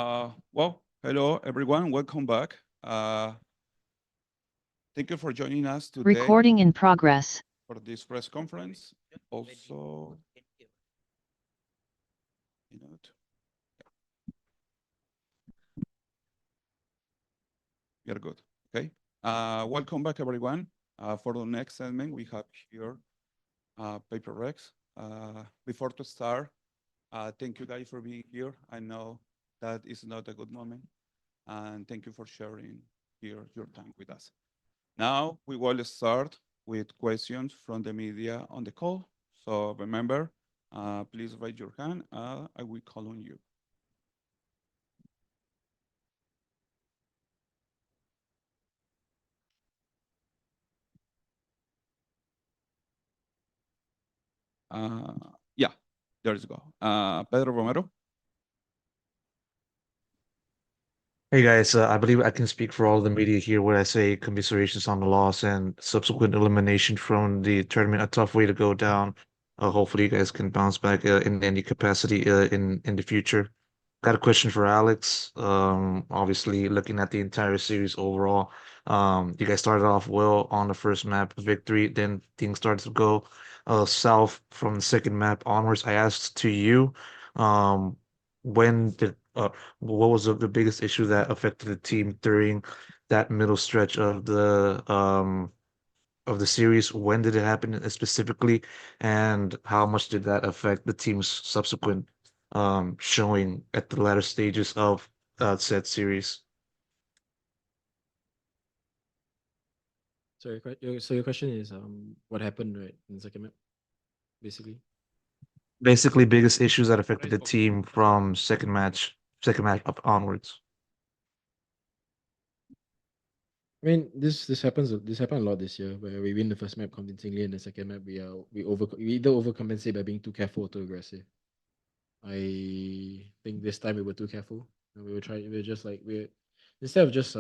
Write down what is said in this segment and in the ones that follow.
Well, hello everyone. Welcome back. Thank you for joining us today Recording in progress. for this press conference. Also, minute. We are good. Okay. Welcome back, everyone. For the next segment, we have here PRX. Before to start, thank you guys for being here. I know that is not a good moment, and thank you for sharing here your time with us. Now we will start with questions from the media on the call. So remember, please raise your hand. I will call on you. Yeah, there you go. Pedro Romero. Hey guys, I believe I can speak for all the media here when I say commiserations on the loss and subsequent elimination from the tournament. A tough way to go down. Hopefully, you guys can bounce back in any capacity in the future. Got a question for Alex. Obviously, looking at the entire series overall, you guys started off well on the first map victory, then things started to go south from the second map onwards. I asked to you, when did what was the biggest issue that affected the team during that middle stretch of the series? When did it happen specifically, and how much did that affect the team's subsequent showing at the latter stages of said series? So your question is what happened right in the second map, basically. Basically, biggest issues that affected the team from second match up onwards. I mean, this happens. This happened a lot this year, where we win the first map convincingly, and the second map we either overcompensate by being too careful or too aggressive. I think this time we were too careful, and we were just like we instead of just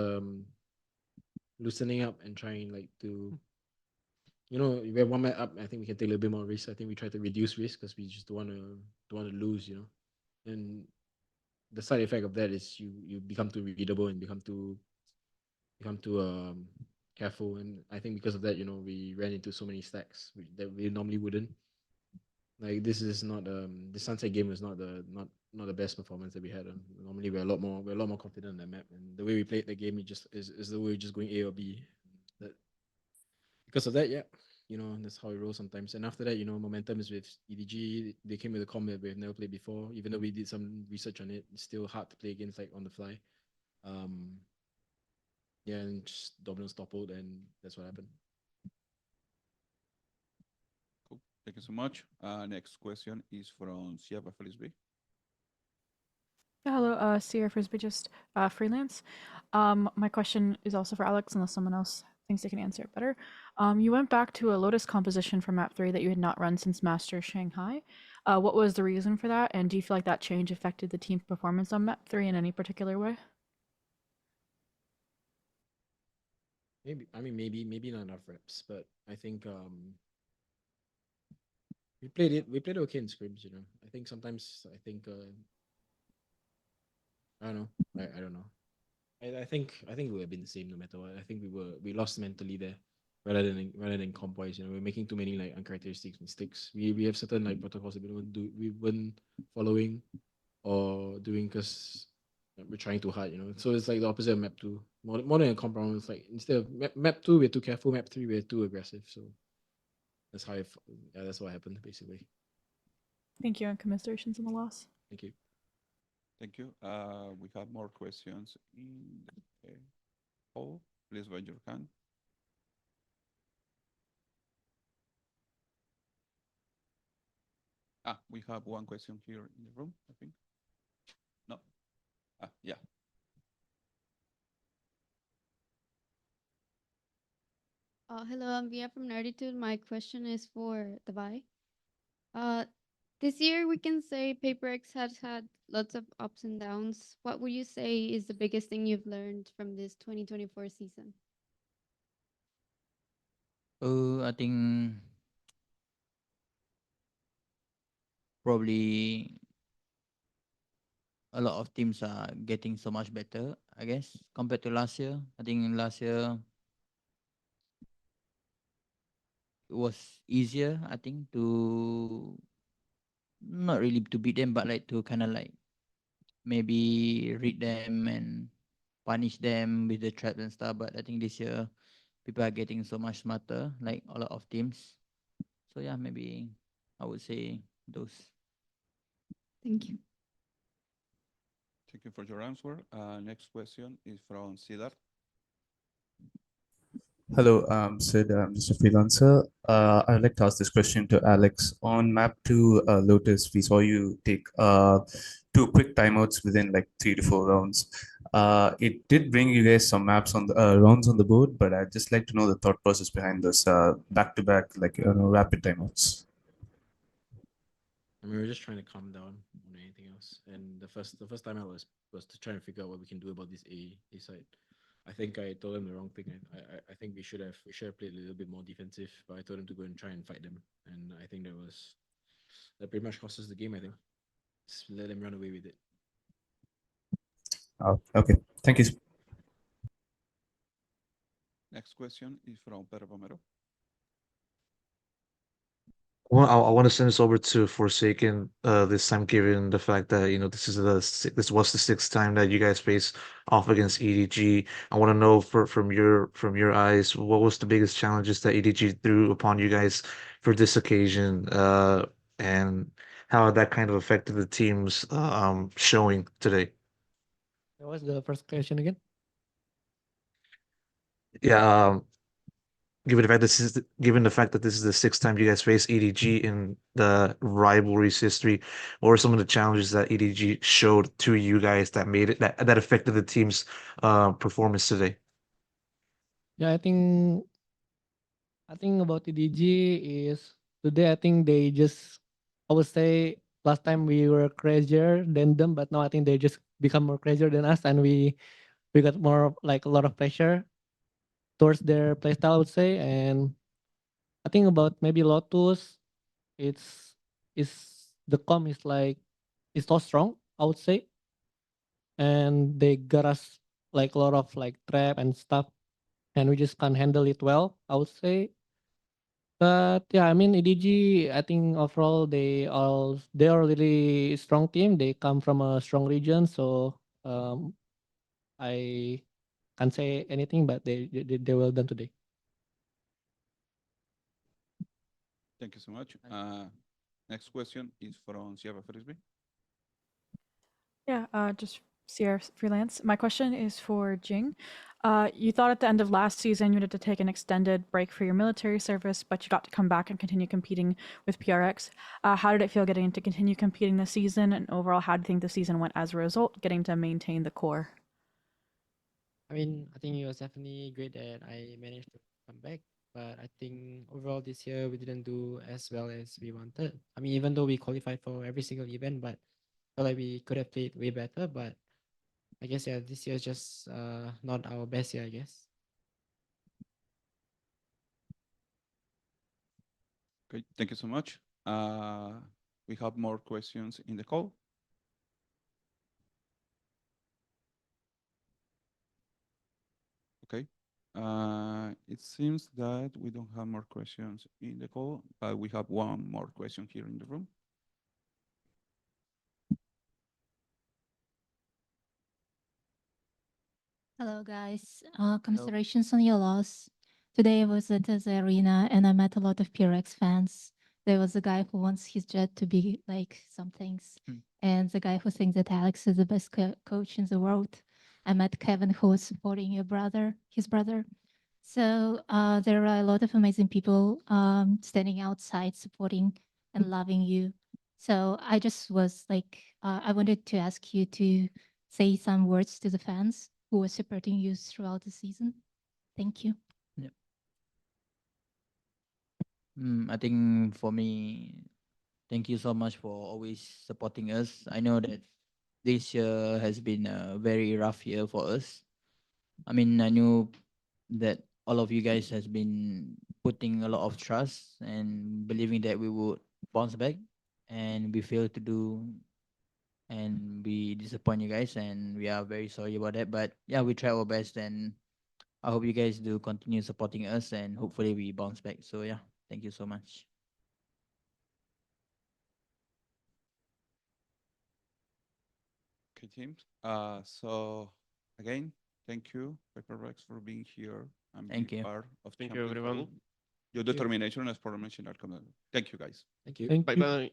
loosening up and trying like to, we have one map up. I think we can take a little bit more risk. I think we try to reduce risk because we just don't want to lose, and the side effect of that is you become too readable and become too careful. And I think because of that, we ran into so many stacks that we normally wouldn't. Like this is not the sunset game was not the best performance that we had. Normally we're a lot more confident in the map, and the way we played the game it just is the way we're just going A or B. That because of that, yeah. That's how it rolls sometimes. And after that, momentum is with EDG. They came with a combat we've never played before. Even though we did some research on it, it's still hard to play against like on the fly. Yeah, and just Domino's toppled, and that's what happened. Cool. Thank you so much. Next question is from Sierra Felisby. Yeah, hello, Sierra Frisbee, just freelance. My question is also for Alex, unless someone else thinks they can answer it better. You went back to a Lotus composition for map 3 that you had not run since Master Shanghai. What was the reason for that, and do you feel like that change affected the team's performance on map 3 in any particular way? Maybe not enough reps, but I think we played okay in scrims. I think sometimes I don't know. I don't know. I think it would have been the same no matter what. I think we lost mentally there rather than comp wise. We're making too many like uncharacteristic mistakes. We have certain like protocols that we weren't following or doing because we're trying too hard. So it's like the opposite of map 2. More than a comp problem, it's like instead of map 2 we're too careful, map 3 we're too aggressive. So that's that's what happened basically. Thank you, and commiserations on the loss. Thank you. Thank you. We have more questions in the poll. Please raise your hand. We have one question here in the room, I think. No. Yeah. Hello, I'm Via from Nerditude. My question is for the Vi. This year we can say PaperX has had lots of ups and downs. What would you say is the biggest thing you've learned from this 2024 season? I think probably a lot of teams are getting so much better, I guess, compared to last year. I think last year it was easier, I think, to not really to beat them, but like to kind of like maybe read them and punish them with the traps and stuff. But I think this year people are getting so much smarter, like a lot of teams. So yeah, maybe I would say those. Thank you. Thank you for your answer. Next question is from Siddharth. Hello, Sid. I'm just a freelancer. I'd like to ask this question to Alex. On map 2, Lotus, we saw you take 2 quick timeouts within like 3 to 4 rounds. It did bring you guys some maps on the rounds on the board, but I'd just like to know the thought process behind this back-to-back, like rapid timeouts. I mean, we're just trying to calm down more than anything else. And the first time I was to try and figure out what we can do about this A side. I think I told him the wrong thing. I think we should have played a little bit more defensive, but I told him to go and try and fight them. And I think that pretty much cost us the game, I think. Just let them run away with it. Okay, thank you. Next question is from Pedro Pomero. Well, I want to send this over to Forsaken this time, given the fact that this was the sixth time that you guys face off against EDG. I want to know from your eyes, what was the biggest challenges that EDG threw upon you guys for this occasion, and how that kind of affected the team's showing today. What was the first question again? Yeah, given the fact that this is the sixth time you guys face EDG in the rivalry's history, what were some of the challenges that EDG showed to you guys that made it that affected the team's performance today? Yeah, I think about EDG is today. I think they just, I would say last time we were crazier than them, but now I think they just become more crazier than us, and we got more like a lot of pressure towards their playstyle, I would say. And I think about maybe Lotus, it's the com is like it's so strong, I would say, and they got us like a lot of like trap and stuff, and we just can't handle it well, I would say. But yeah, I mean EDG, I think overall they are a really strong team. They come from a strong region, so I can't say anything, but they well done today. Thank you so much. Next question is from Sierra Frisbee. Yeah, just Sierra Freelance. My question is for Jing. You thought at the end of last season you needed to take an extended break for your military service, but you got to come back and continue competing with PRX. How did it feel getting to continue competing this season? And overall, how do you think the season went as a result, getting to maintain the core? I mean, I think it was definitely great that I managed to come back. But I think overall this year we didn't do as well as we wanted. I mean, even though we qualified for every single event, but I felt like we could have played way better. But I guess yeah, this year is just not our best year, I guess. Okay, thank you so much. We have more questions in the call. Okay. It seems that we don't have more questions in the call, but we have one more question here in the room. Hello, guys. Commiserations on your loss. Today I was at the arena and I met a lot of PRX fans. There was a guy who wants his jet to be like some things, and the guy who thinks that Alex is the best coach in the world. I met Kevin, who was supporting his brother. So there are a lot of amazing people standing outside supporting and loving you. So I just was like, I wanted to ask you to say some words to the fans who were supporting you throughout the season. Thank you. Yeah. I think for me, thank you so much for always supporting us. I know that this year has been a very rough year for us. I mean, I knew that all of you guys has been putting a lot of trust and believing that we would bounce back, and we failed to do and we disappoint you guys, and we are very sorry about that. But yeah, we try our best, and I hope you guys do continue supporting us, and hopefully we bounce back. So yeah, thank you so much. Okay, team. So again, thank you, PaperX, for being here and being Thank you. part of Thank you, Champions everyone. Seoul. Your determination as professional commander. Thank you, guys. Thank you. Thank Bye you. bye.